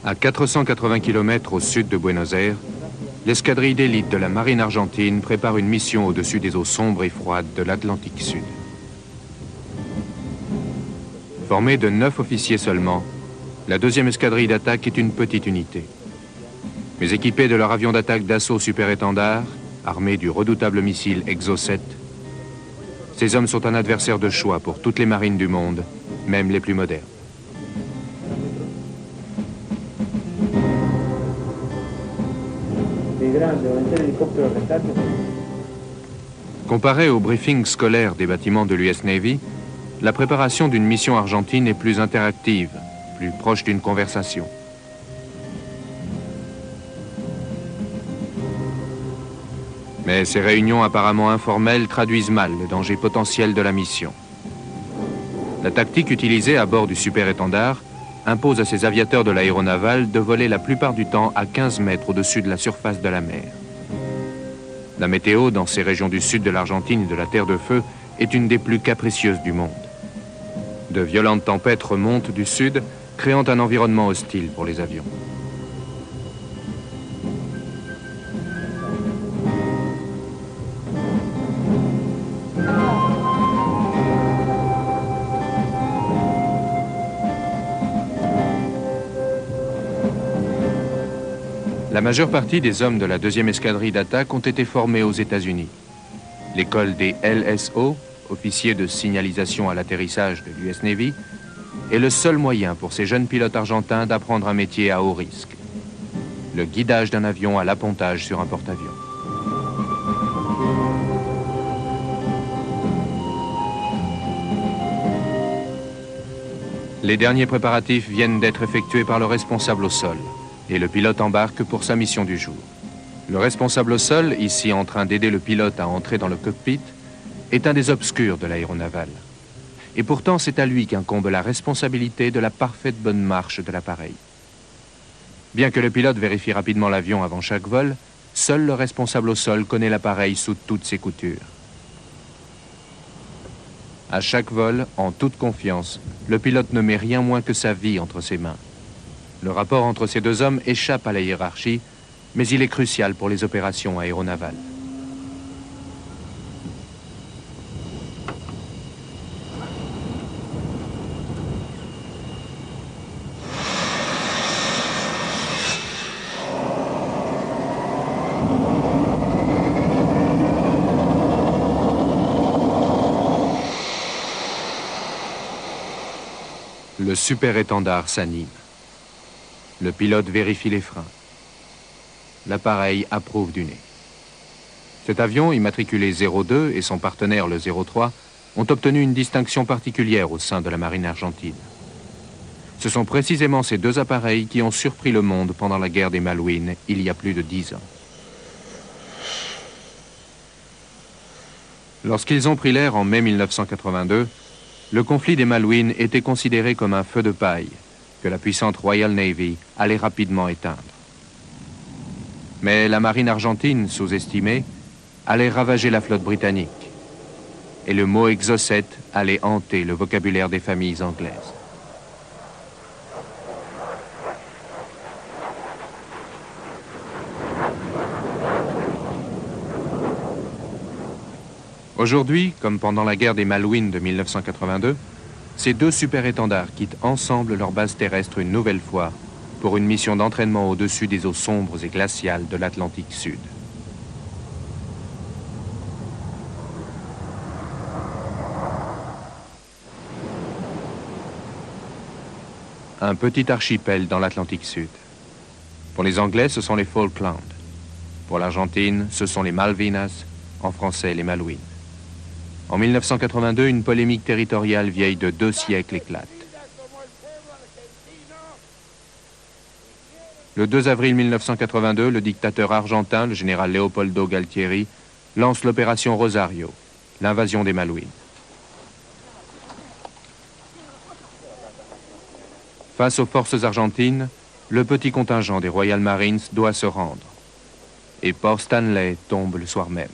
À 480 km au sud de Buenos Aires, l'escadrille d'élite de la marine argentine prépare une mission au-dessus des eaux sombres et froides de l'Atlantique Sud. Formée de 9 officiers seulement, la deuxième escadrille d'attaque est une petite unité. Mais équipée de leur avion d'attaque d'assaut super-étendard, armé du redoutable missile Exocet, ces hommes sont un adversaire de choix pour toutes les marines du monde, même les plus modernes. Comparé au briefing scolaire des bâtiments de l'US Navy, la préparation d'une mission argentine est plus interactive, plus proche d'une conversation. Mais ces réunions apparemment informelles traduisent mal le danger potentiel de la mission. La tactique utilisée à bord du super-étendard impose à ces aviateurs de l'aéronavale de voler la plupart du temps à 15 mètres au-dessus de la surface de la mer. La météo dans ces régions du sud de l'Argentine et de la Terre de Feu est une des plus capricieuses du monde. De violentes tempêtes remontent du sud, créant un environnement hostile pour les avions. La majeure partie des hommes de la deuxième escadrille d'attaque ont été formés aux États-Unis. L'école des LSO, officiers de signalisation à l'atterrissage de l'US Navy, est le seul moyen pour ces jeunes pilotes argentins d'apprendre un métier à haut risque. Le guidage d'un avion à l'appontage sur un porte-avions. Les derniers préparatifs viennent d'être effectués par le responsable au sol, et le pilote embarque pour sa mission du jour. Le responsable au sol, ici en train d'aider le pilote à entrer dans le cockpit, est un des obscurs de l'aéronavale. Et pourtant, c'est à lui qu'incombe la responsabilité de la parfaite bonne marche de l'appareil. Bien que le pilote vérifie rapidement l'avion avant chaque vol, seul le responsable au sol connaît l'appareil sous toutes ses coutures. À chaque vol, en toute confiance, le pilote ne met rien moins que sa vie entre ses mains. Le rapport entre ces deux hommes échappe à la hiérarchie, mais il est crucial pour les opérations aéronavales. Le super-étendard s'anime. Le pilote vérifie les freins. L'appareil approuve du nez. Cet avion, immatriculé 02 et son partenaire le 03, ont obtenu une distinction particulière au sein de la marine argentine. Ce sont précisément ces deux appareils qui ont surpris le monde pendant la guerre des Malouines, il y a plus de 10 ans. Lorsqu'ils ont pris l'air en mai 1982, le conflit des Malouines était considéré comme un feu de paille que la puissante Royal Navy allait rapidement éteindre. Mais la marine argentine, sous-estimée, allait ravager la flotte britannique. Et le mot Exocet allait hanter le vocabulaire des familles anglaises. Aujourd'hui, comme pendant la guerre des Malouines de 1982, ces deux super-étendards quittent ensemble leur base terrestre une nouvelle fois pour une mission d'entraînement au-dessus des eaux sombres et glaciales de l'Atlantique Sud. Un petit archipel dans l'Atlantique Sud. Pour les Anglais, ce sont les Falklands. Pour l'Argentine, ce sont les Malvinas, en français les Malouines. En 1982, une polémique territoriale vieille de 2 siècles éclate. Le 2 avril 1982, le dictateur argentin, le général Leopoldo Galtieri, lance l'opération Rosario, l'invasion des Malouines. Face aux forces argentines, le petit contingent des Royal Marines doit se rendre. Et Port Stanley tombe le soir même.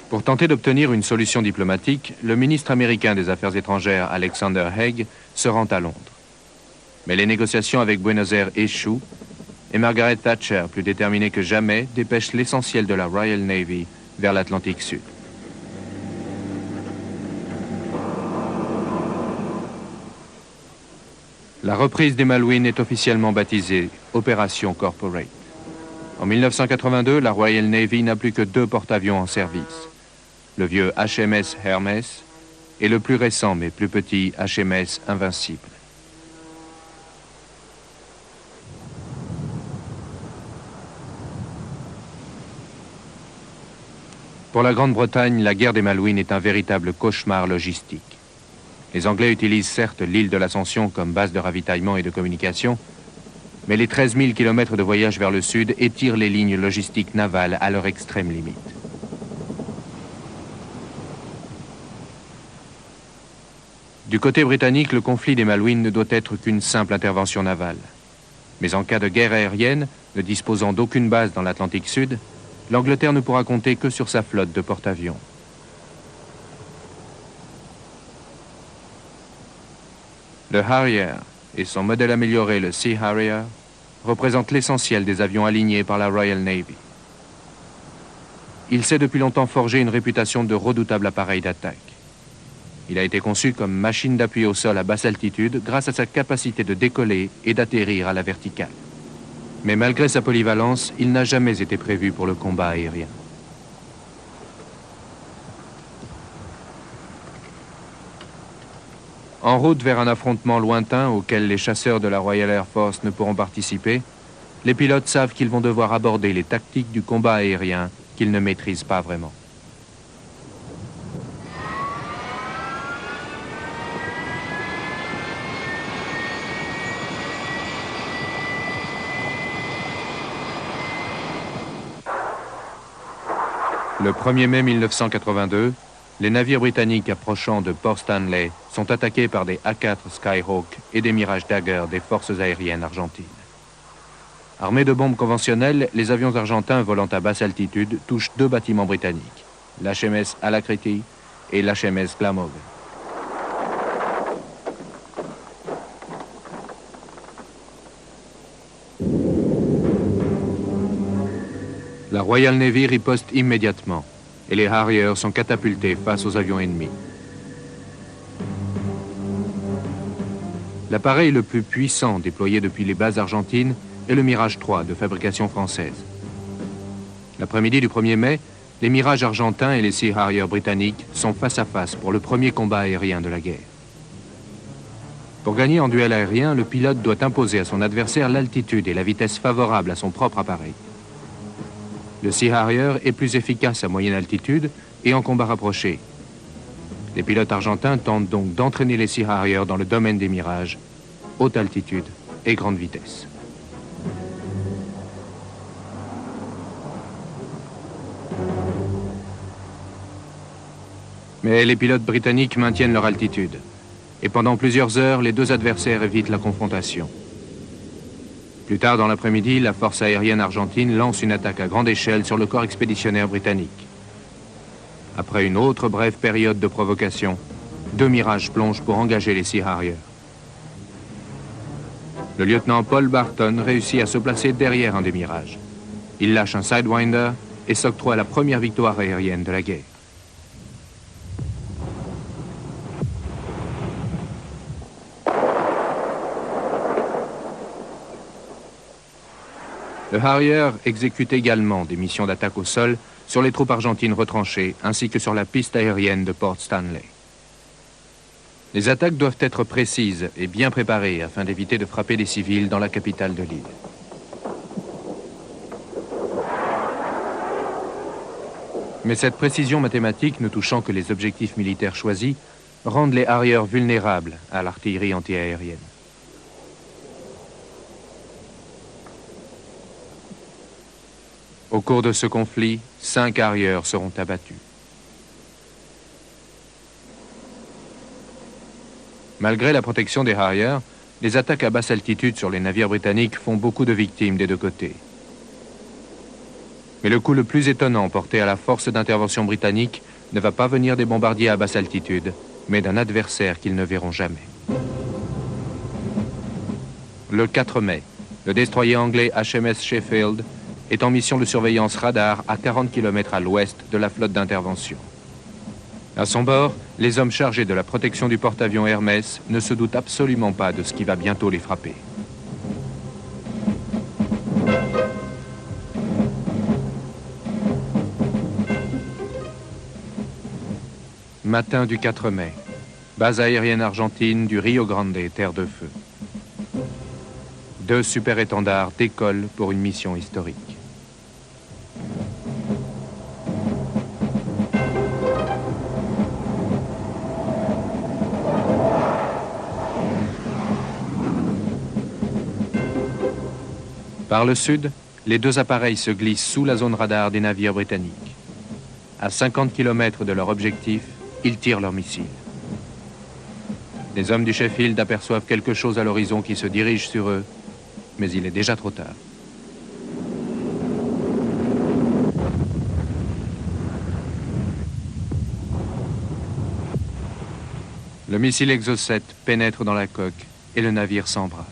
Pour tenter d'obtenir une solution diplomatique, le ministre américain des Affaires étrangères Alexander Haig se rend à Londres. Mais les négociations avec Buenos Aires échouent et Margaret Thatcher, plus déterminée que jamais, dépêche l'essentiel de la Royal Navy vers l'Atlantique Sud. La reprise des Malouines est officiellement baptisée Opération Corporate. En 1982, la Royal Navy n'a plus que 2 porte-avions en service. Le vieux HMS Hermes et le plus récent mais plus petit HMS Invincible. Pour la Grande-Bretagne, la guerre des Malouines est un véritable cauchemar logistique. Les Anglais utilisent certes l'île de l'Ascension comme base de ravitaillement et de communication, mais les 13 000 km de voyage vers le sud étirent les lignes logistiques navales à leur extrême limite. Du côté britannique, le conflit des Malouines ne doit être qu'une simple intervention navale. Mais en cas de guerre aérienne, ne disposant d'aucune base dans l'Atlantique Sud, l'Angleterre ne pourra compter que sur sa flotte de porte-avions. Le Harrier et son modèle amélioré, le Sea Harrier, représentent l'essentiel des avions alignés par la Royal Navy. Il s'est depuis longtemps forgé une réputation de redoutable appareil d'attaque. Il a été conçu comme machine d'appui au sol à basse altitude grâce à sa capacité de décoller et d'atterrir à la verticale. Mais malgré sa polyvalence, il n'a jamais été prévu pour le combat aérien. En route vers un affrontement lointain auquel les chasseurs de la Royal Air Force ne pourront participer, les pilotes savent qu'ils vont devoir aborder les tactiques du combat aérien qu'ils ne maîtrisent pas vraiment. Le 1er mai 1982, les navires britanniques approchant de Port Stanley sont attaqués par des A-4 Skyhawk et des Mirage Dagger des forces aériennes argentines. Armés de bombes conventionnelles, les avions argentins volant à basse altitude touchent 2 bâtiments britanniques, l'HMS Alacrity et l'HMS Glamorgan. La Royal Navy riposte immédiatement et les Harriers sont catapultés face aux avions ennemis. L'appareil le plus puissant déployé depuis les bases argentines est le Mirage 3 de fabrication française. L'après-midi du 1er mai, les Mirages argentins et les Sea Harrier britanniques sont face à face pour le premier combat aérien de la guerre. Pour gagner en duel aérien, le pilote doit imposer à son adversaire l'altitude et la vitesse favorables à son propre appareil. Le Sea Harrier est plus efficace à moyenne altitude et en combat rapproché. Les pilotes argentins tentent donc d'entraîner les Sea Harrier dans le domaine des mirages, haute altitude et grande vitesse. Mais les pilotes britanniques maintiennent leur altitude. Et pendant plusieurs heures, les 2 adversaires évitent la confrontation. Plus tard dans l'après-midi, la force aérienne argentine lance une attaque à grande échelle sur le corps expéditionnaire britannique. Après une autre brève période de provocation, 2 Mirages plongent pour engager les Sea Harrier. Le lieutenant Paul Barton réussit à se placer derrière un des Mirages. Il lâche un Sidewinder et s'octroie la première victoire aérienne de la guerre. Le Harrier exécute également des missions d'attaque au sol sur les troupes argentines retranchées ainsi que sur la piste aérienne de Port Stanley. Les attaques doivent être précises et bien préparées afin d'éviter de frapper des civils dans la capitale de l'île. Mais cette précision mathématique, ne touchant que les objectifs militaires choisis, rendent les Harriers vulnérables à l'artillerie antiaérienne. Au cours de ce conflit, 5 Harriers seront abattus. Malgré la protection des Harriers, les attaques à basse altitude sur les navires britanniques font beaucoup de victimes des 2 côtés. Mais le coup le plus étonnant porté à la force d'intervention britannique ne va pas venir des bombardiers à basse altitude, mais d'un adversaire qu'ils ne verront jamais. Le 4 mai, le destroyer anglais HMS Sheffield est en mission de surveillance radar à 40 km à l'ouest de la flotte d'intervention. À son bord, les hommes chargés de la protection du porte-avions Hermès ne se doutent absolument pas de ce qui va bientôt les frapper. Matin du 4 mai, base aérienne argentine du Rio Grande, terre de feu. 2 super-étendards décollent pour une mission historique. Par le sud, les 2 appareils se glissent sous la zone radar des navires britanniques. À 50 km de leur objectif, ils tirent leurs missiles. Les hommes du Sheffield aperçoivent quelque chose à l'horizon qui se dirige sur eux, mais il est déjà trop tard. Le missile Exocet pénètre dans la coque et le navire s'embrase.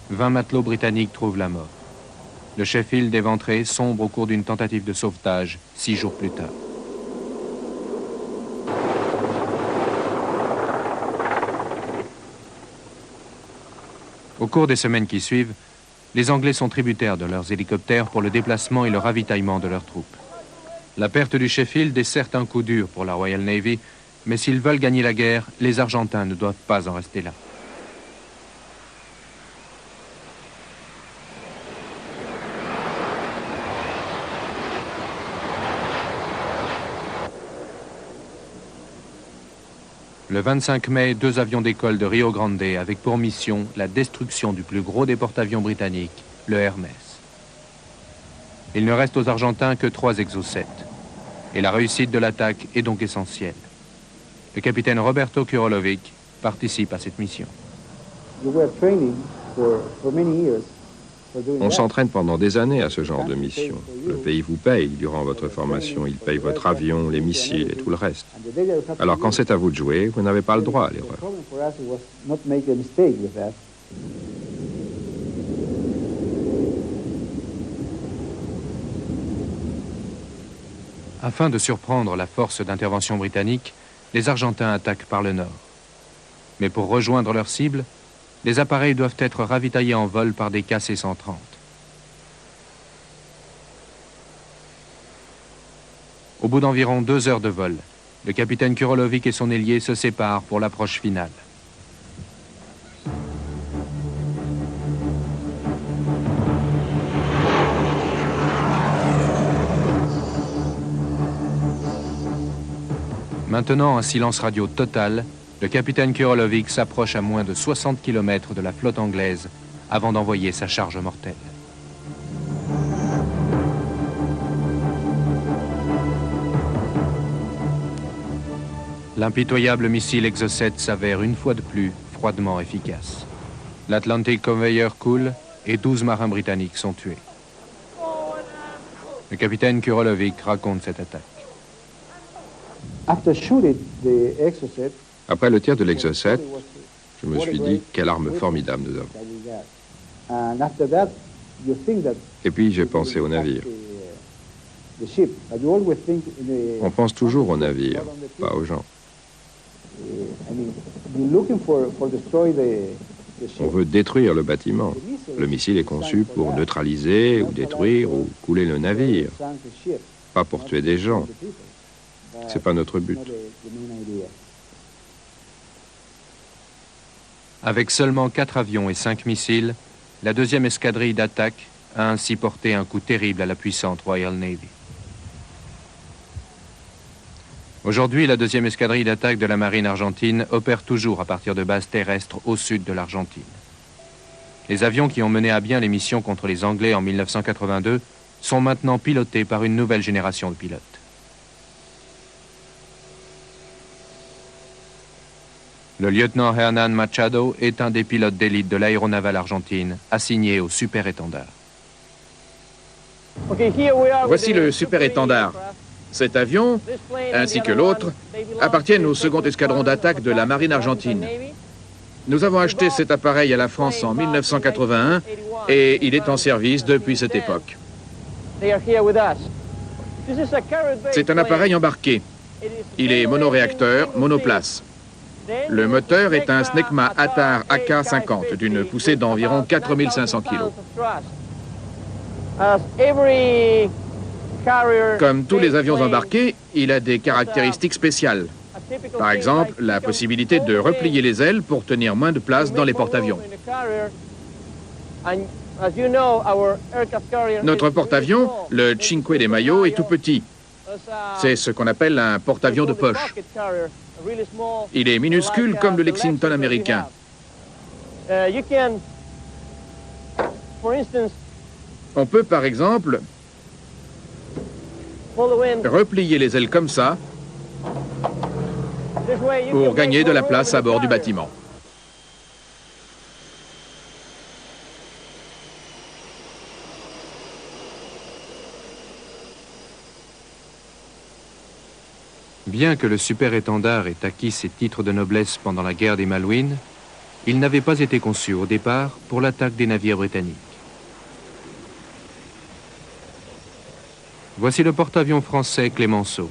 20 matelots britanniques trouvent la mort. Le Sheffield éventré sombre au cours d'une tentative de sauvetage 6 jours plus tard. Au cours des semaines qui suivent, les Anglais sont tributaires de leurs hélicoptères pour le déplacement et le ravitaillement de leurs troupes. La perte du Sheffield est certes un coup dur pour la Royal Navy, mais s'ils veulent gagner la guerre, les Argentins ne doivent pas en rester là. Le 25 mai, 2 avions décollent de Rio Grande avec pour mission la destruction du plus gros des porte-avions britanniques, le Hermès. Il ne reste aux Argentins que 3 Exocet, et la réussite de l'attaque est donc essentielle. Le capitaine Roberto Kurolovic participe à cette mission. On s'entraîne pendant des années à ce genre de mission. Le pays vous paye durant votre formation, il paye votre avion, les missiles et tout le reste. Alors quand c'est à vous de jouer, vous n'avez pas le droit à l'erreur. Afin de surprendre la force d'intervention britannique, les Argentins attaquent par le nord. Mais pour rejoindre leur cible, les appareils doivent être ravitaillés en vol par des KC-130. Au bout d'environ 2 heures de vol, le capitaine Kurolovic et son ailier se séparent pour l'approche finale. Maintenant un silence radio total, le capitaine Kurolovic s'approche à moins de 60 km de la flotte anglaise avant d'envoyer sa charge mortelle. L'impitoyable missile Exocet s'avère une fois de plus froidement efficace. L'Atlantic Conveyor coule et 12 marins britanniques sont tués. Le capitaine Kurolovic raconte cette attaque. Après le tir de l'Exocet, je me suis dit, quelle arme formidable nous avons. Et puis j'ai pensé au navire. On pense toujours au navire, pas aux gens. On veut détruire le bâtiment. Le missile est conçu pour neutraliser ou détruire ou couler le navire, pas pour tuer des gens. C'est pas notre but. Avec seulement 4 avions et 5 missiles, la 2e escadrille d'attaque a ainsi porté un coup terrible à la puissante Royal Navy. Aujourd'hui, la 2e escadrille d'attaque de la marine argentine opère toujours à partir de bases terrestres au sud de l'Argentine. Les avions qui ont mené à bien les missions contre les Anglais en 1982 sont maintenant pilotés par une nouvelle génération de pilotes. Le lieutenant Hernán Machado est un des pilotes d'élite de l'aéronavale argentine, assigné au super-étendard. Voici le super-étendard. Cet avion, ainsi que l'autre, appartiennent au second escadron d'attaque de la marine argentine. Nous avons acheté cet appareil à la France en 1981 et il est en service depuis cette époque. C'est un appareil embarqué. Il est monoréacteur, monoplace. Le moteur est un Snecma Attar AK-50 d'une poussée d'environ 4500 kg. Comme tous les avions embarqués, il a des caractéristiques spéciales. Par exemple, la possibilité de replier les ailes pour tenir moins de place dans les porte-avions. Notre porte-avions, le Cinque de Mayo, est tout petit. C'est ce qu'on appelle un porte-avions de poche. Il est minuscule comme le Lexington américain. On peut par exemple replier les ailes comme ça pour gagner de la place à bord du bâtiment. Bien que le super-étendard ait acquis ses titres de noblesse pendant la guerre des Malouines, il n'avait pas été conçu au départ pour l'attaque des navires britanniques. Voici le porte-avions français Clémenceau.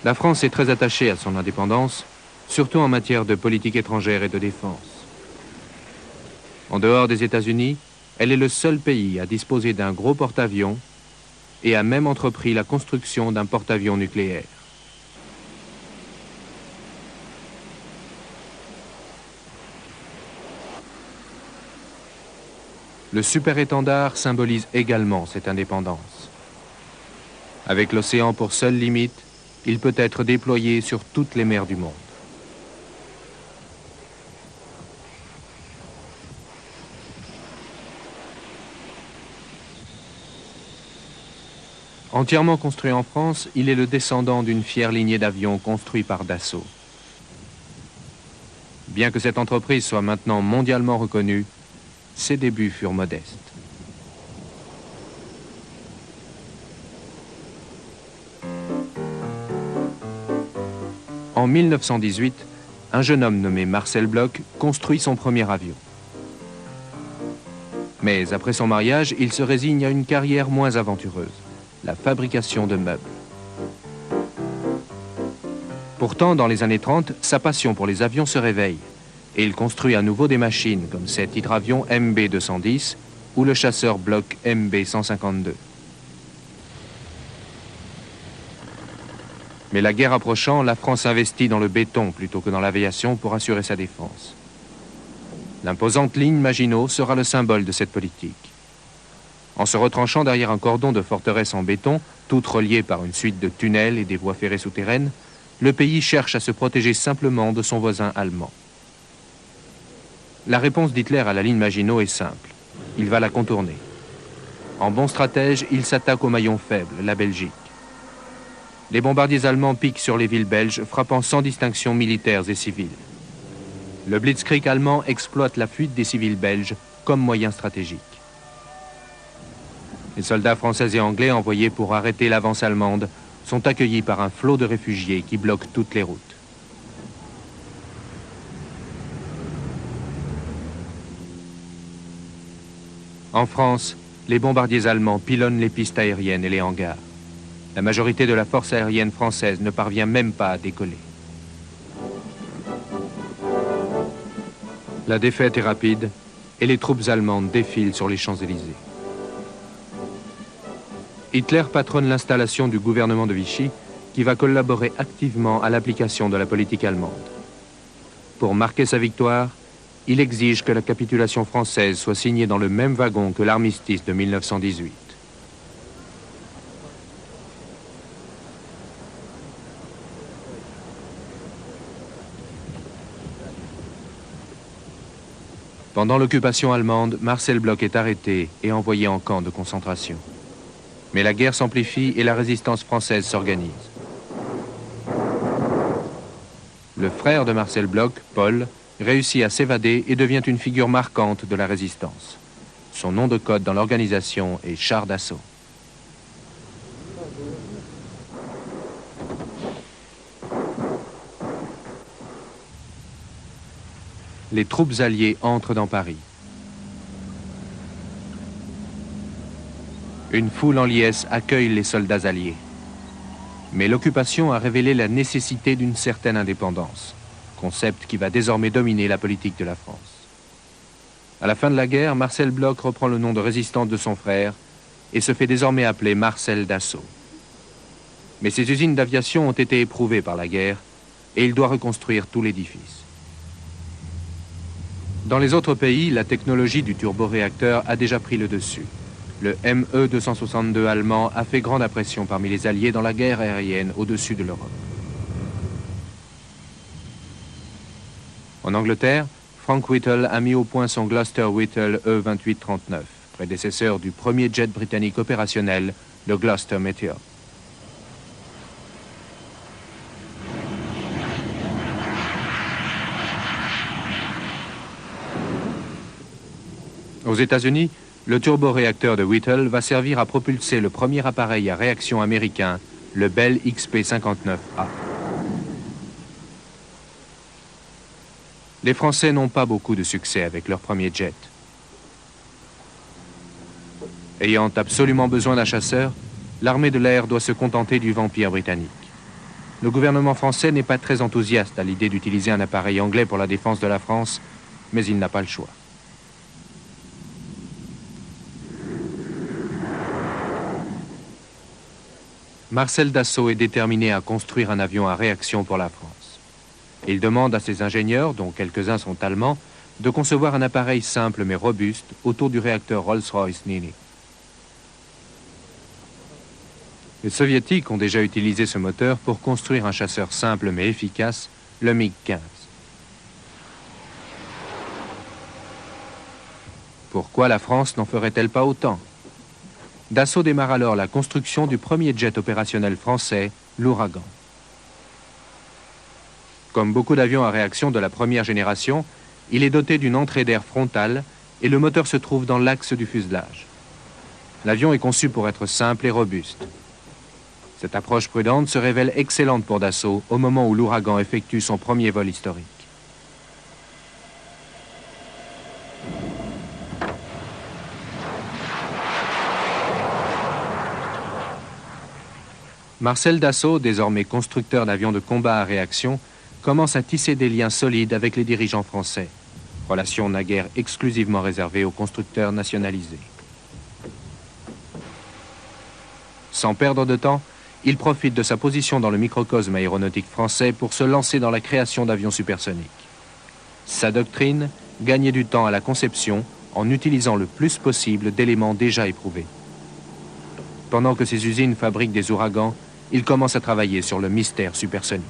La France est très attachée à son indépendance, surtout en matière de politique étrangère et de défense. En dehors des États-Unis, elle est le seul pays à disposer d'un gros porte-avions et a même entrepris la construction d'un porte-avions nucléaire. Le super-étendard symbolise également cette indépendance. Avec l'océan pour seule limite, il peut être déployé sur toutes les mers du monde. Entièrement construit en France, il est le descendant d'une fière lignée d'avions construits par Dassault. Bien que cette entreprise soit maintenant mondialement reconnue, ses débuts furent modestes. En 1918, un jeune homme nommé Marcel Bloch construit son premier avion. Mais après son mariage, il se résigne à une carrière moins aventureuse, la fabrication de meubles. Pourtant, dans les années 30, sa passion pour les avions se réveille et il construit à nouveau des machines comme cet hydravion MB-210 ou le chasseur Bloch MB-152. Mais la guerre approchant, la France investit dans le béton plutôt que dans l'aviation pour assurer sa défense. L'imposante ligne Maginot sera le symbole de cette politique. En se retranchant derrière un cordon de forteresses en béton, toutes reliées par une suite de tunnels et des voies ferrées souterraines, le pays cherche à se protéger simplement de son voisin allemand. La réponse d'Hitler à la ligne Maginot est simple. Il va la contourner. En bon stratège, il s'attaque au maillon faible, la Belgique. Les bombardiers allemands piquent sur les villes belges, frappant sans distinction militaires et civils. Le Blitzkrieg allemand exploite la fuite des civils belges comme moyen stratégique. Les soldats français et anglais envoyés pour arrêter l'avance allemande sont accueillis par un flot de réfugiés qui bloque toutes les routes. En France, les bombardiers allemands pilonnent les pistes aériennes et les hangars. La majorité de la force aérienne française ne parvient même pas à décoller. La défaite est rapide et les troupes allemandes défilent sur les Champs-Élysées. Hitler patronne l'installation du gouvernement de Vichy qui va collaborer activement à l'application de la politique allemande. Pour marquer sa victoire, il exige que la capitulation française soit signée dans le même wagon que l'armistice de 1918. Pendant l'occupation allemande, Marcel Bloch est arrêté et envoyé en camp de concentration. Mais la guerre s'amplifie et la résistance française s'organise. Le frère de Marcel Bloch, Paul, réussit à s'évader et devient une figure marquante de la résistance. Son nom de code dans l'organisation est char d'assaut. les troupes alliées entrent dans Paris. Une foule en liesse accueille les soldats alliés. Mais l'occupation a révélé la nécessité d'une certaine indépendance, concept qui va désormais dominer la politique de la France. À la fin de la guerre, Marcel Bloch reprend le nom de résistant de son frère et se fait désormais appeler Marcel Dassault. Mais ses usines d'aviation ont été éprouvées par la guerre et il doit reconstruire tout l'édifice. Dans les autres pays, la technologie du turboréacteur a déjà pris le dessus. Le ME-262 allemand a fait grande impression parmi les Alliés dans la guerre aérienne au-dessus de l'Europe. En Angleterre, Frank Whittle a mis au point son Gloster Whittle E-2839, prédécesseur du premier jet britannique opérationnel, le Gloster Meteor. Aux États-Unis, le turboréacteur de Whittle va servir à propulser le premier appareil à réaction américain, le Bell XP-59A. Les Français n'ont pas beaucoup de succès avec leur premier jet. Ayant absolument besoin d'un chasseur, l'armée de l'air doit se contenter du Vampire britannique. Le gouvernement français n'est pas très enthousiaste à l'idée d'utiliser un appareil anglais pour la défense de la France, mais il n'a pas le choix. Marcel Dassault est déterminé à construire un avion à réaction pour la France. Il demande à ses ingénieurs, dont quelques-uns sont allemands, de concevoir un appareil simple mais robuste autour du réacteur Rolls-Royce Nini. Les Soviétiques ont déjà utilisé ce moteur pour construire un chasseur simple mais efficace, le MiG-15. Pourquoi la France n'en ferait-elle pas autant ? Dassault démarre alors la construction du premier jet opérationnel français, l'Ouragan. Comme beaucoup d'avions à réaction de la première génération, il est doté d'une entrée d'air frontale et le moteur se trouve dans l'axe du fuselage. L'avion est conçu pour être simple et robuste. Cette approche prudente se révèle excellente pour Dassault au moment où l'Ouragan effectue son premier vol historique. Marcel Dassault, désormais constructeur d'avions de combat à réaction, commence à tisser des liens solides avec les dirigeants français, relation naguère exclusivement réservée aux constructeurs nationalisés. Sans perdre de temps, il profite de sa position dans le microcosme aéronautique français pour se lancer dans la création d'avions supersoniques. Sa doctrine, gagner du temps à la conception en utilisant le plus possible d'éléments déjà éprouvés. Pendant que ses usines fabriquent des ouragans, il commence à travailler sur le mystère supersonique.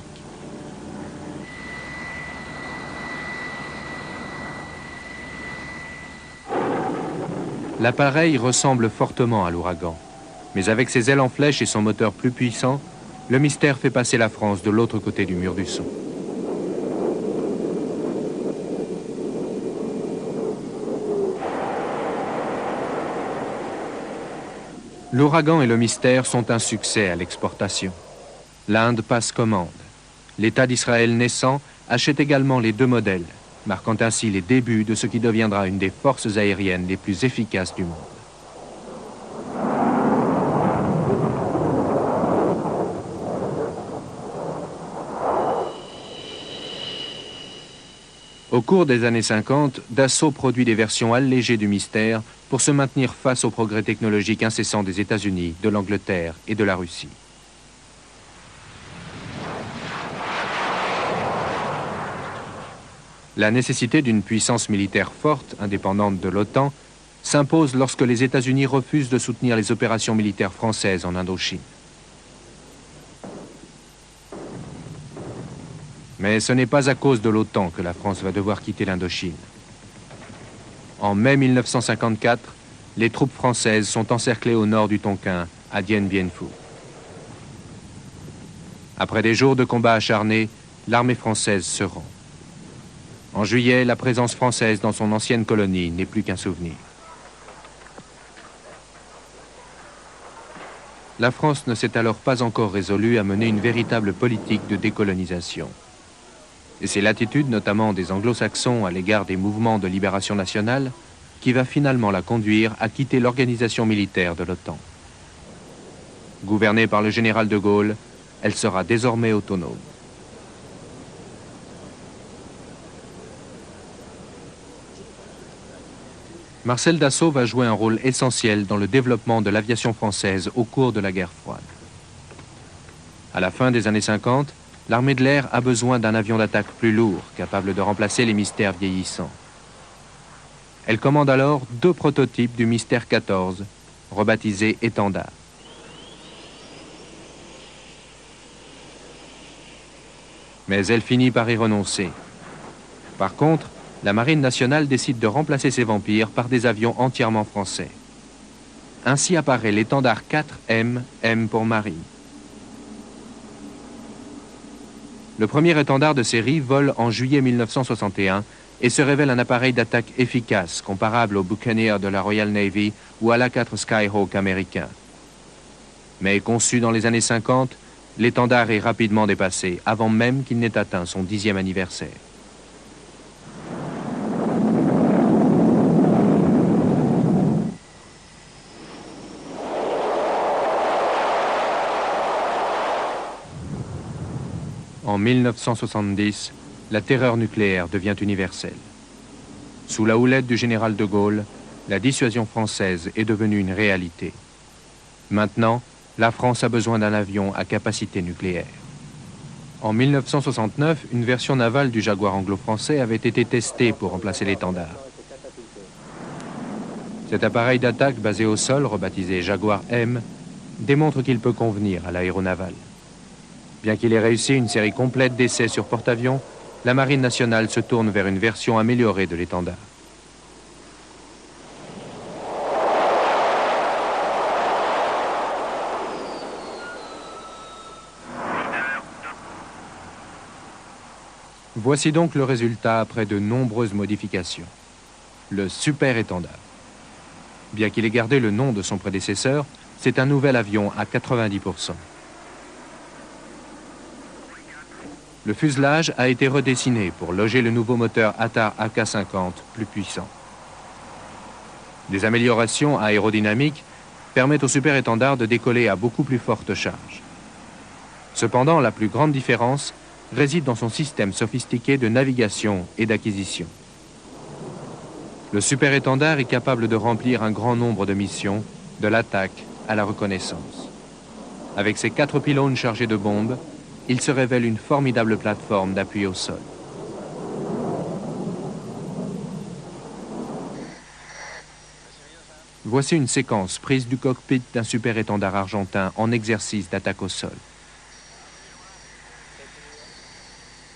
L'appareil ressemble fortement à l'ouragan, mais avec ses ailes en flèche et son moteur plus puissant, le mystère fait passer la France de l'autre côté du mur du son. L'ouragan et le mystère sont un succès à l'exportation. L'Inde passe commande. L'État d'Israël naissant achète également les deux modèles, marquant ainsi les débuts de ce qui deviendra une des forces aériennes les plus efficaces du monde. Au cours des années 50, Dassault produit des versions allégées du mystère pour se maintenir face aux progrès technologiques incessants des États-Unis, de l'Angleterre et de la Russie. La nécessité d'une puissance militaire forte, indépendante de l'OTAN, s'impose lorsque les États-Unis refusent de soutenir les opérations militaires françaises en Indochine. Mais ce n'est pas à cause de l'OTAN que la France va devoir quitter l'Indochine. En mai 1954, les troupes françaises sont encerclées au nord du Tonkin, à Dien Bien Phu. Après des jours de combats acharnés, l'armée française se rend. En juillet, la présence française dans son ancienne colonie n'est plus qu'un souvenir. La France ne s'est alors pas encore résolue à mener une véritable politique de décolonisation. Et c'est l'attitude notamment des anglo-saxons à l'égard des mouvements de libération nationale qui va finalement la conduire à quitter l'organisation militaire de l'OTAN. Gouvernée par le général de Gaulle, elle sera désormais autonome. Marcel Dassault va jouer un rôle essentiel dans le développement de l'aviation française au cours de la guerre froide. À la fin des années 50, l'armée de l'air a besoin d'un avion d'attaque plus lourd, capable de remplacer les mystères vieillissants. Elle commande alors 2 prototypes du Mystère 14, rebaptisés Étendard. Mais elle finit par y renoncer. Par contre, la Marine nationale décide de remplacer ces vampires par des avions entièrement français. Ainsi apparaît l'Étendard 4M, M pour Marine. Le premier étendard de série vole en juillet 1961 et se révèle un appareil d'attaque efficace, comparable au Buccaneer de la Royal Navy ou à l'A4 Skyhawk américain. Mais conçu dans les années 50, l'étendard est rapidement dépassé, avant même qu'il n'ait atteint son 10e anniversaire. En 1970, la terreur nucléaire devient universelle. Sous la houlette du général de Gaulle, la dissuasion française est devenue une réalité. Maintenant, la France a besoin d'un avion à capacité nucléaire. En 1969, une version navale du Jaguar anglo-français avait été testée pour remplacer l'étendard. Cet appareil d'attaque basé au sol, rebaptisé Jaguar M, démontre qu'il peut convenir à l'aéronaval. Bien qu'il ait réussi une série complète d'essais sur porte-avions, la Marine nationale se tourne vers une version améliorée de l'étendard. Voici donc le résultat après de nombreuses modifications. Le super étendard. Bien qu'il ait gardé le nom de son prédécesseur, c'est un nouvel avion à 90%. Le fuselage a été redessiné pour loger le nouveau moteur ATAR AK-50 plus puissant. Des améliorations aérodynamiques permettent au super étendard de décoller à beaucoup plus forte charge. Cependant, la plus grande différence réside dans son système sophistiqué de navigation et d'acquisition. Le super étendard est capable de remplir un grand nombre de missions, de l'attaque à la reconnaissance. Avec ses 4 pylônes chargés de bombes, il se révèle une formidable plateforme d'appui au sol. Voici une séquence prise du cockpit d'un super étendard argentin en exercice d'attaque au sol.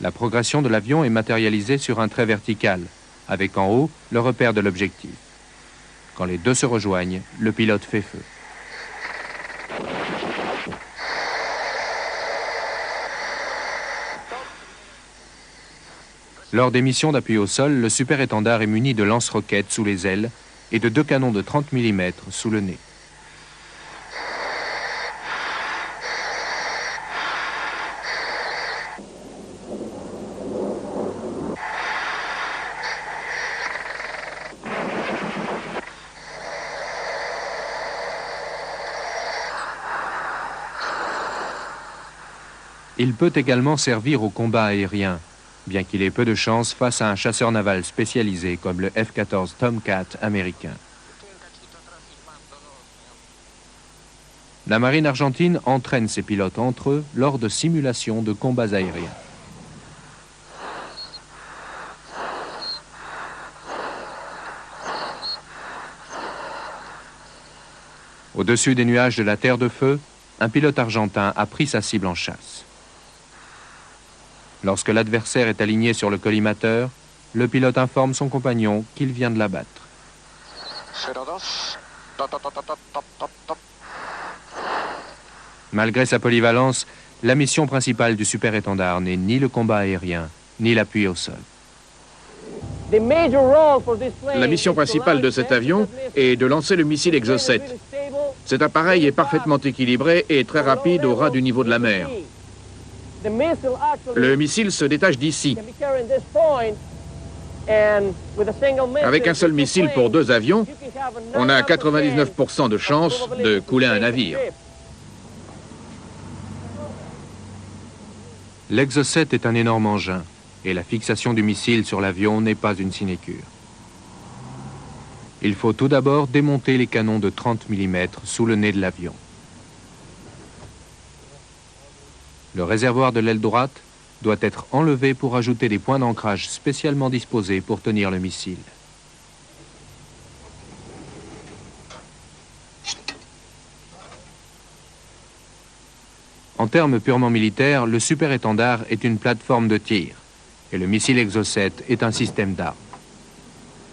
La progression de l'avion est matérialisée sur un trait vertical, avec en haut le repère de l'objectif. Quand les deux se rejoignent, le pilote fait feu. Lors des missions d'appui au sol, le super étendard est muni de lance-roquettes sous les ailes et de 2 canons de 30 mm sous le nez. Il peut également servir au combat aérien, bien qu'il ait peu de chance face à un chasseur naval spécialisé comme le F-14 Tomcat américain. La marine argentine entraîne ses pilotes entre eux lors de simulations de combats aériens. Au-dessus des nuages de la Terre de Feu, un pilote argentin a pris sa cible en chasse. Lorsque l'adversaire est aligné sur le collimateur, le pilote informe son compagnon qu'il vient de l'abattre. Malgré sa polyvalence, la mission principale du super étendard n'est ni le combat aérien, ni l'appui au sol. La mission principale de cet avion est de lancer le missile Exocet. Cet appareil est parfaitement équilibré et très rapide au ras du niveau de la mer. Le missile se détache d'ici. Avec un seul missile pour 2 avions, on a 99% de chances de couler un navire. L'Exocet est un énorme engin, et la fixation du missile sur l'avion n'est pas une sinécure. Il faut tout d'abord démonter les canons de 30 mm sous le nez de l'avion. Le réservoir de l'aile droite doit être enlevé pour ajouter des points d'ancrage spécialement disposés pour tenir le missile. En termes purement militaires, le super-étendard est une plateforme de tir et le missile Exocet est un système d'armes.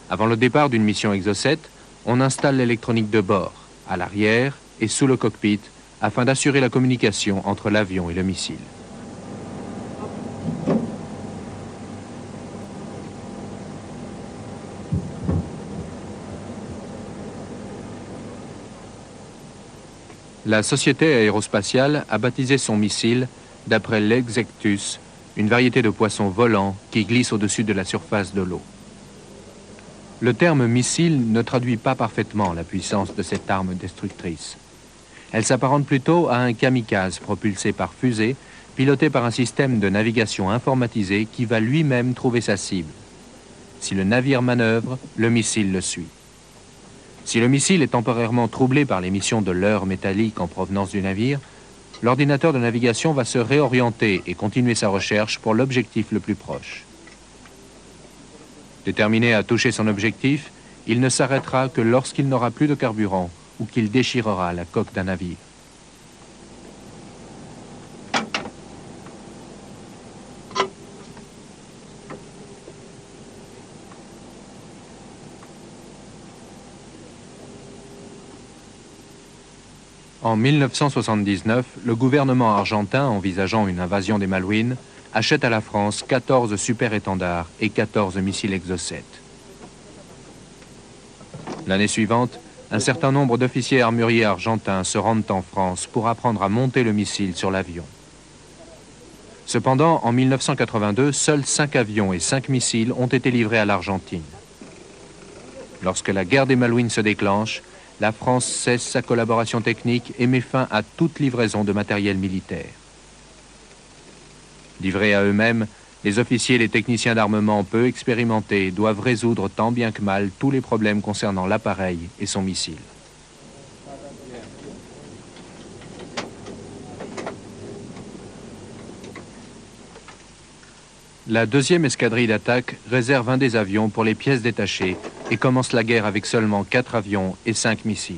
Avant le départ d'une mission Exocet, on installe l'électronique de bord, à l'arrière et sous le cockpit, afin d'assurer la communication entre l'avion et le missile. La société aérospatiale a baptisé son missile d'après l'Exectus, une variété de poisson volant qui glisse au-dessus de la surface de l'eau. Le terme missile ne traduit pas parfaitement la puissance de cette arme destructrice. Elle s'apparente plutôt à un kamikaze propulsé par fusée, piloté par un système de navigation informatisé qui va lui-même trouver sa cible. Si le navire manœuvre, le missile le suit. Si le missile est temporairement troublé par l'émission de leurre métallique en provenance du navire, l'ordinateur de navigation va se réorienter et continuer sa recherche pour l'objectif le plus proche. Déterminé à toucher son objectif, il ne s'arrêtera que lorsqu'il n'aura plus de carburant ou qu'il déchirera la coque d'un navire. En 1979, le gouvernement argentin, envisageant une invasion des Malouines, achète à la France 14 super-étendards et 14 missiles Exocet. L'année suivante, un certain nombre d'officiers armuriers argentins se rendent en France pour apprendre à monter le missile sur l'avion. Cependant, en 1982, seuls 5 avions et 5 missiles ont été livrés à l'Argentine. Lorsque la guerre des Malouines se déclenche, la France cesse sa collaboration technique et met fin à toute livraison de matériel militaire. Livrés à eux-mêmes, les officiers et les techniciens d'armement peu expérimentés doivent résoudre tant bien que mal tous les problèmes concernant l'appareil et son missile. La deuxième escadrille d'attaque réserve un des avions pour les pièces détachées et commence la guerre avec seulement 4 avions et 5 missiles.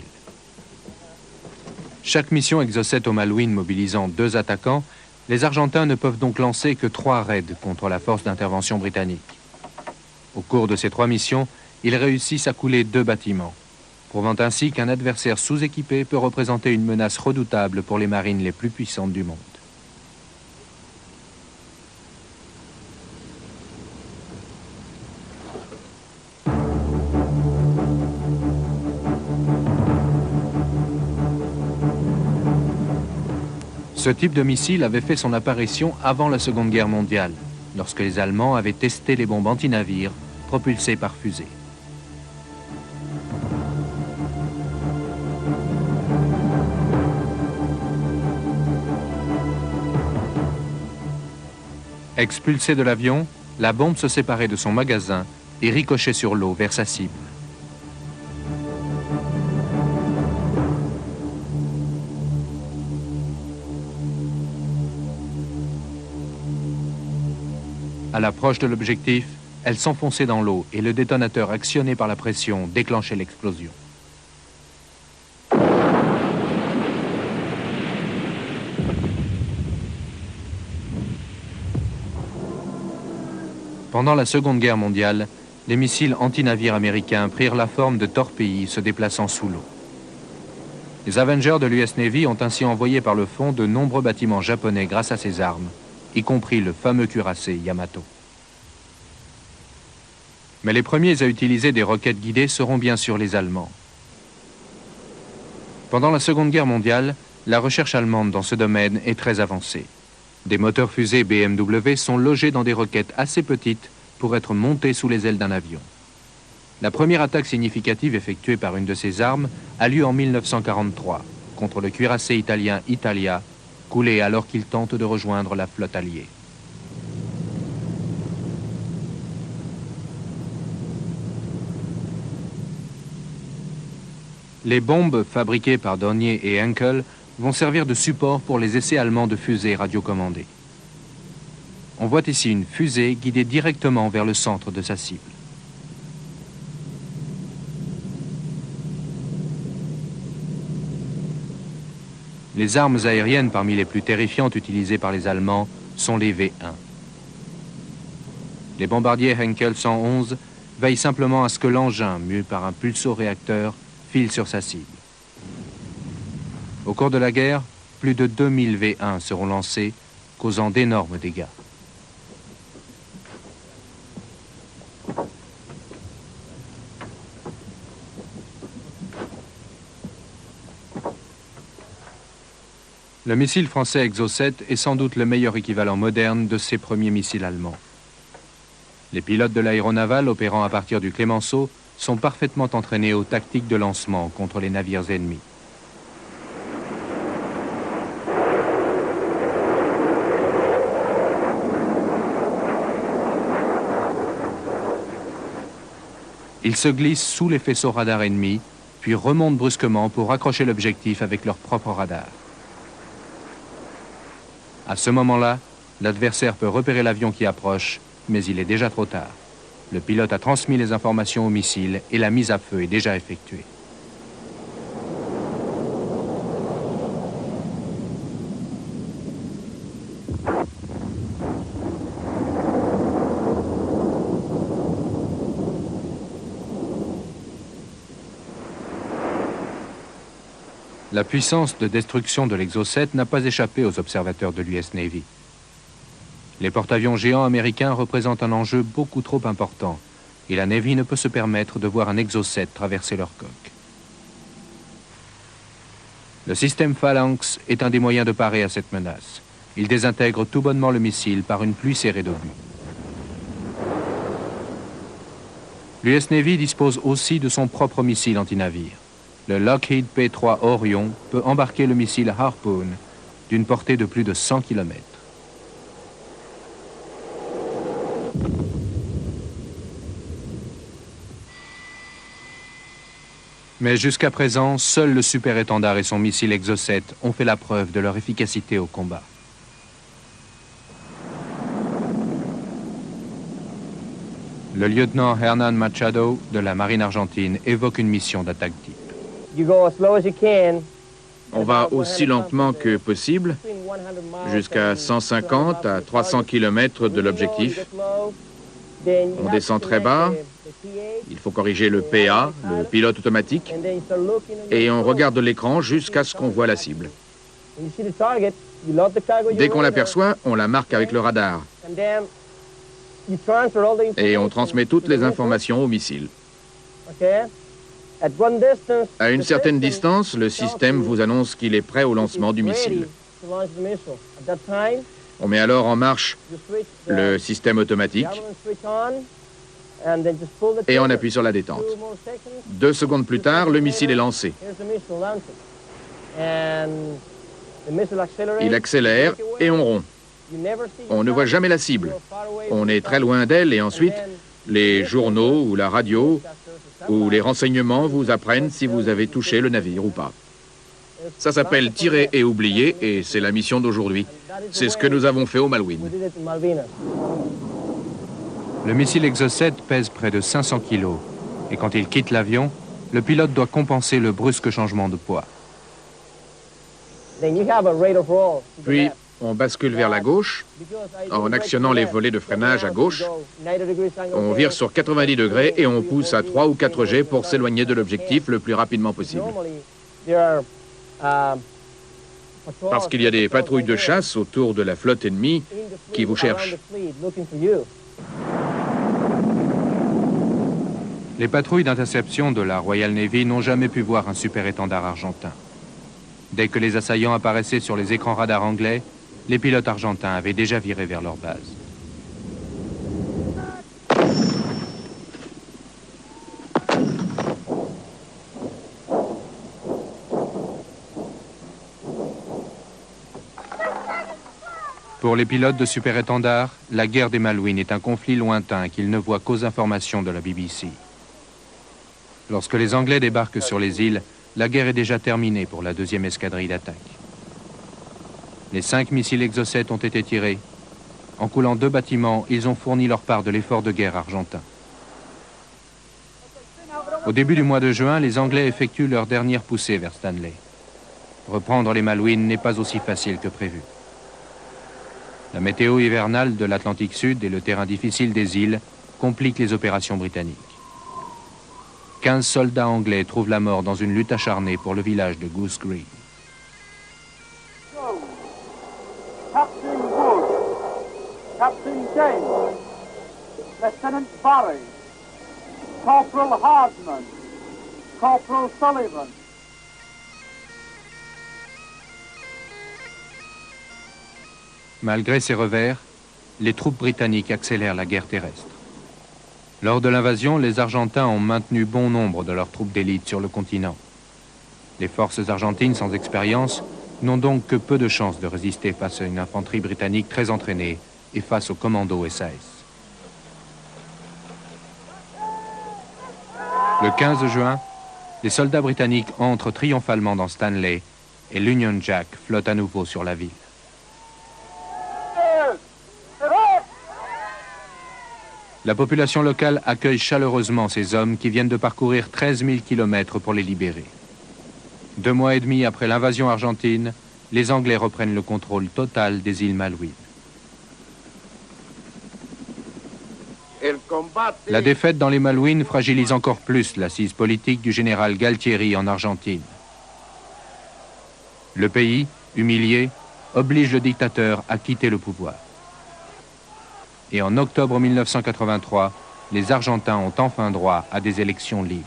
Chaque mission Exocet aux Malouines mobilisant 2 attaquants, les Argentins ne peuvent donc lancer que 3 raids contre la force d'intervention britannique. Au cours de ces 3 missions, ils réussissent à couler 2 bâtiments, prouvant ainsi qu'un adversaire sous-équipé peut représenter une menace redoutable pour les marines les plus puissantes du monde. Ce type de missile avait fait son apparition avant la Seconde Guerre mondiale, lorsque les Allemands avaient testé les bombes anti-navires propulsées par fusée. Expulsée de l'avion, la bombe se séparait de son magasin et ricochait sur l'eau vers sa cible. À l'approche de l'objectif, elle s'enfonçait dans l'eau et le détonateur actionné par la pression déclenchait l'explosion. Pendant la Seconde Guerre mondiale, les missiles anti-navires américains prirent la forme de torpilles se déplaçant sous l'eau. Les Avengers de l'US Navy ont ainsi envoyé par le fond de nombreux bâtiments japonais grâce à ces armes, y compris le fameux cuirassé Yamato. Mais les premiers à utiliser des roquettes guidées seront bien sûr les Allemands. Pendant la Seconde Guerre mondiale, la recherche allemande dans ce domaine est très avancée. Des moteurs fusées BMW sont logés dans des roquettes assez petites pour être montés sous les ailes d'un avion. La première attaque significative effectuée par une de ces armes a lieu en 1943 contre le cuirassé italien Italia, coulé alors qu'il tente de rejoindre la flotte alliée. Les bombes fabriquées par Dornier et Henkel vont servir de support pour les essais allemands de fusées radiocommandées. On voit ici une fusée guidée directement vers le centre de sa cible. Les armes aériennes parmi les plus terrifiantes utilisées par les Allemands sont les V1. Les bombardiers Henkel 111 veillent simplement à ce que l'engin, mû par un pulsoréacteur, file sur sa cible. Au cours de la guerre, plus de 2000 V1 seront lancés, causant d'énormes dégâts. Le missile français Exocet est sans doute le meilleur équivalent moderne de ces premiers missiles allemands. Les pilotes de l'aéronavale opérant à partir du Clemenceau sont parfaitement entraînés aux tactiques de lancement contre les navires ennemis. Ils se glissent sous les faisceaux radars ennemis, puis remontent brusquement pour accrocher l'objectif avec leur propre radar. À ce moment-là, l'adversaire peut repérer l'avion qui approche, mais il est déjà trop tard. Le pilote a transmis les informations au missile et la mise à feu est déjà effectuée. La puissance de destruction de l'Exocet n'a pas échappé aux observateurs de l'US Navy. Les porte-avions géants américains représentent un enjeu beaucoup trop important et la Navy ne peut se permettre de voir un Exocet traverser leur coque. Le système Phalanx est un des moyens de parer à cette menace. Il désintègre tout bonnement le missile par une pluie serrée d'obus. L'US Navy dispose aussi de son propre missile anti-navire. Le Lockheed P-3 Orion peut embarquer le missile Harpoon d'une portée de plus de 100 km. Mais jusqu'à présent, seul le super-étendard et son missile Exocet ont fait la preuve de leur efficacité au combat. Le lieutenant Hernán Machado de la marine argentine évoque une mission d'attaque type. On va aussi lentement que possible, jusqu'à 150 à 300 km de l'objectif. On descend très bas, il faut corriger le PA, le pilote automatique, et on regarde l'écran jusqu'à ce qu'on voit la cible. Dès qu'on l'aperçoit, on la marque avec le radar. Et on transmet toutes les informations au missile. À une certaine distance, le système vous annonce qu'il est prêt au lancement du missile. On met alors en marche le système automatique et on appuie sur la détente. 2 secondes plus tard, le missile est lancé. Il accélère et on rompt. On ne voit jamais la cible. On est très loin d'elle et ensuite, les journaux ou la radio ou les renseignements vous apprennent si vous avez touché le navire ou pas. Ça s'appelle tirer et oublier et c'est la mission d'aujourd'hui. C'est ce que nous avons fait au Malouines. Le missile Exocet pèse près de 500 kg et quand il quitte l'avion, le pilote doit compenser le brusque changement de poids. Puis, on bascule vers la gauche en actionnant les volets de freinage à gauche. On vire sur 90 degrés et on pousse à 3 ou 4 G pour s'éloigner de l'objectif le plus rapidement possible. Parce qu'il y a des patrouilles de chasse autour de la flotte ennemie qui vous cherchent. Les patrouilles d'interception de la Royal Navy n'ont jamais pu voir un super-étendard argentin. Dès que les assaillants apparaissaient sur les écrans radars anglais, les pilotes argentins avaient déjà viré vers leur base. Pour les pilotes de super-étendard, la guerre des Malouines est un conflit lointain qu'ils ne voient qu'aux informations de la BBC. Lorsque les Anglais débarquent sur les îles, la guerre est déjà terminée pour la deuxième escadrille d'attaque. Les 5 missiles Exocet ont été tirés. En coulant 2 bâtiments, ils ont fourni leur part de l'effort de guerre argentin. Au début du mois de juin, les Anglais effectuent leur dernière poussée vers Stanley. Reprendre les Malouines n'est pas aussi facile que prévu. La météo hivernale de l'Atlantique Sud et le terrain difficile des îles compliquent les opérations britanniques. 15 soldats anglais trouvent la mort dans une lutte acharnée pour le village de Goose Green. Captain Wood, Captain James, Lieutenant Barry, Corporal Hardman, Corporal Sullivan. Malgré ces revers, les troupes britanniques accélèrent la guerre terrestre. Lors de l'invasion, les Argentins ont maintenu bon nombre de leurs troupes d'élite sur le continent. Les forces argentines sans expérience n'ont donc que peu de chances de résister face à une infanterie britannique très entraînée et face aux commandos SAS. Le 15 juin, les soldats britanniques entrent triomphalement dans Stanley et l'Union Jack flotte à nouveau sur la ville. La population locale accueille chaleureusement ces hommes qui viennent de parcourir 13 000 kilomètres pour les libérer. 2 mois et demi après l'invasion argentine, les Anglais reprennent le contrôle total des îles Malouines. La défaite dans les Malouines fragilise encore plus l'assise politique du général Galtieri en Argentine. Le pays, humilié, oblige le dictateur à quitter le pouvoir. Et en octobre 1983, les Argentins ont enfin droit à des élections libres.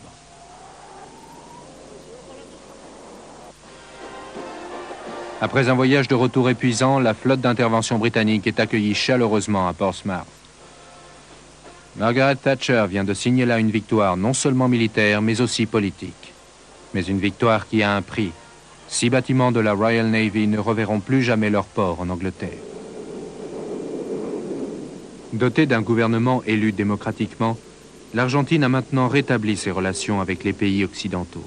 Après un voyage de retour épuisant, la flotte d'intervention britannique est accueillie chaleureusement à Portsmouth. Margaret Thatcher vient de signer là une victoire non seulement militaire, mais aussi politique. Mais une victoire qui a un prix. 6 bâtiments de la Royal Navy ne reverront plus jamais leur port en Angleterre. Dotée d'un gouvernement élu démocratiquement, l'Argentine a maintenant rétabli ses relations avec les pays occidentaux.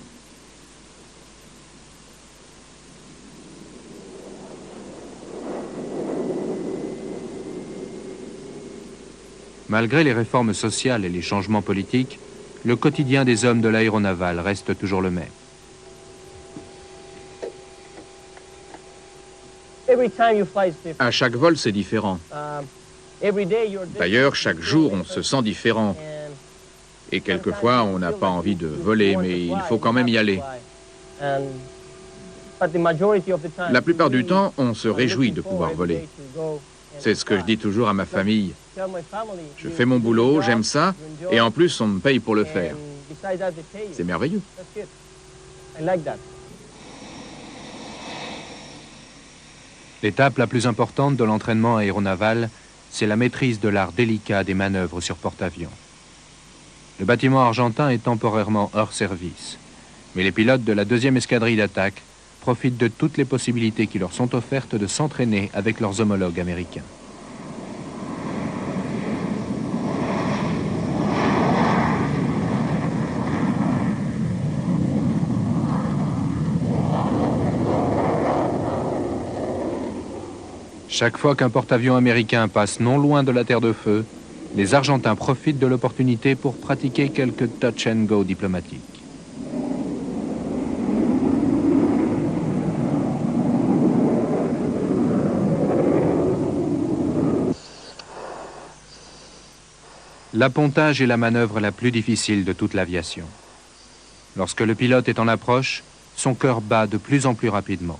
Malgré les réformes sociales et les changements politiques, le quotidien des hommes de l'aéronavale reste toujours le même. À chaque vol, c'est différent. D'ailleurs, chaque jour, on se sent différent. Et quelquefois, on n'a pas envie de voler, mais il faut quand même y aller. La plupart du temps, on se réjouit de pouvoir voler. C'est ce que je dis toujours à ma famille. Je fais mon boulot, j'aime ça, et en plus, on me paye pour le faire. C'est merveilleux. L'étape la plus importante de l'entraînement aéronaval, c'est la maîtrise de l'art délicat des manœuvres sur porte-avions. Le bâtiment argentin est temporairement hors service, mais les pilotes de la 2e escadrille d'attaque profitent de toutes les possibilités qui leur sont offertes de s'entraîner avec leurs homologues américains. Chaque fois qu'un porte-avions américain passe non loin de la Terre de Feu, les Argentins profitent de l'opportunité pour pratiquer quelques touch-and-go diplomatiques. L'appontage est la manœuvre la plus difficile de toute l'aviation. Lorsque le pilote est en approche, son cœur bat de plus en plus rapidement.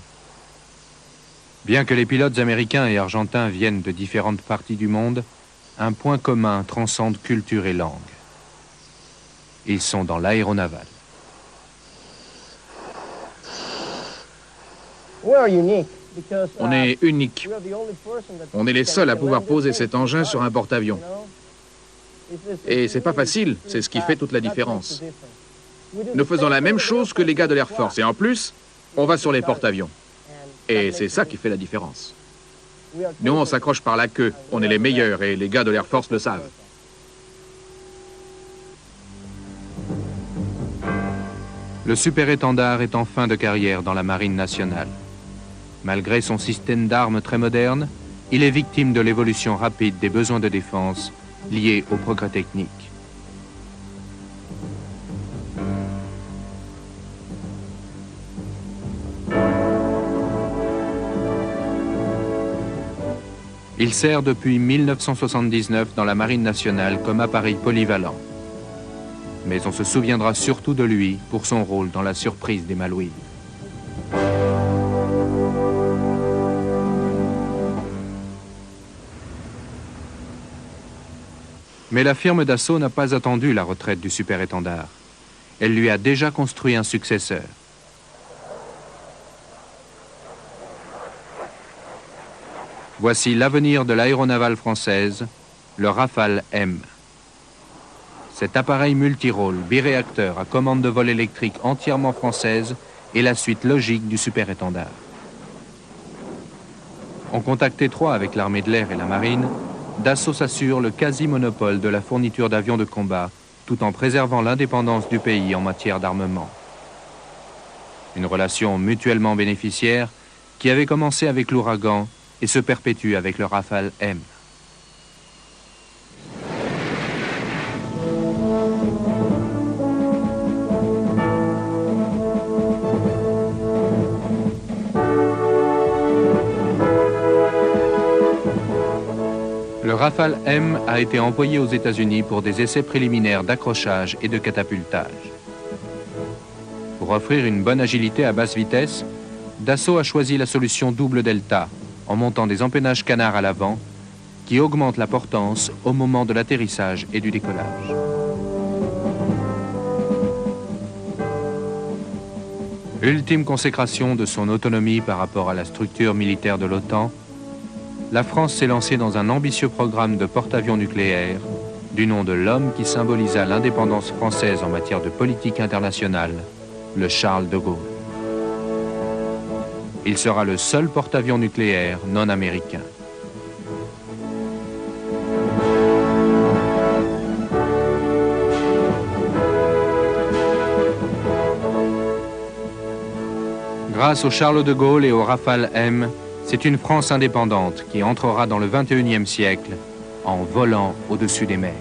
Bien que les pilotes américains et argentins viennent de différentes parties du monde, un point commun transcende culture et langue. Ils sont dans On est unique. On est les seuls à pouvoir poser cet engin sur un porte-avions. Et c'est pas facile, c'est ce qui fait toute la différence. Nous faisons la même chose que les gars de l'Air Force. Et en plus, on va sur les porte-avions. Et c'est ça qui fait la différence. Nous, on s'accroche par la queue. On est les meilleurs et les gars de l'Air Force le savent. Le super-étendard est en fin de carrière dans la Marine nationale. Malgré son système d'armes très moderne, il est victime de l'évolution rapide des besoins de défense liés au progrès technique. Il sert depuis 1979 dans la Marine nationale comme appareil polyvalent. Mais on se souviendra surtout de lui pour son rôle dans la surprise des Malouines. Mais la firme Dassault n'a pas attendu la retraite du super-étendard. Elle lui a déjà construit un successeur. Voici l'avenir de l'aéronavale française, le Rafale M. Cet appareil multirôle biréacteur à commande de vol électrique entièrement française est la suite logique du super-étendard. En contact étroit avec l'armée de l'air et la marine, Dassault s'assure le quasi-monopole de la fourniture d'avions de combat, tout en préservant l'indépendance du pays en matière d'armement. Une relation mutuellement bénéficiaire qui avait commencé avec l'Ouragan et se perpétue avec le Rafale M. Le Rafale M a été envoyé aux États-Unis pour des essais préliminaires d'accrochage et de catapultage. Pour offrir une bonne agilité à basse vitesse, Dassault a choisi la solution double delta, en montant des empennages canards à l'avant, qui augmentent la portance au moment de l'atterrissage et du décollage. Ultime consécration de son autonomie par rapport à la structure militaire de l'OTAN, la France s'est lancée dans un ambitieux programme de porte-avions nucléaires du nom de l'homme qui symbolisa l'indépendance française en matière de politique internationale, le Charles de Gaulle. Il sera le seul porte-avions nucléaire non américain. Grâce au Charles de Gaulle et au Rafale M, c'est une France indépendante qui entrera dans le XXIe siècle en volant au-dessus des mers.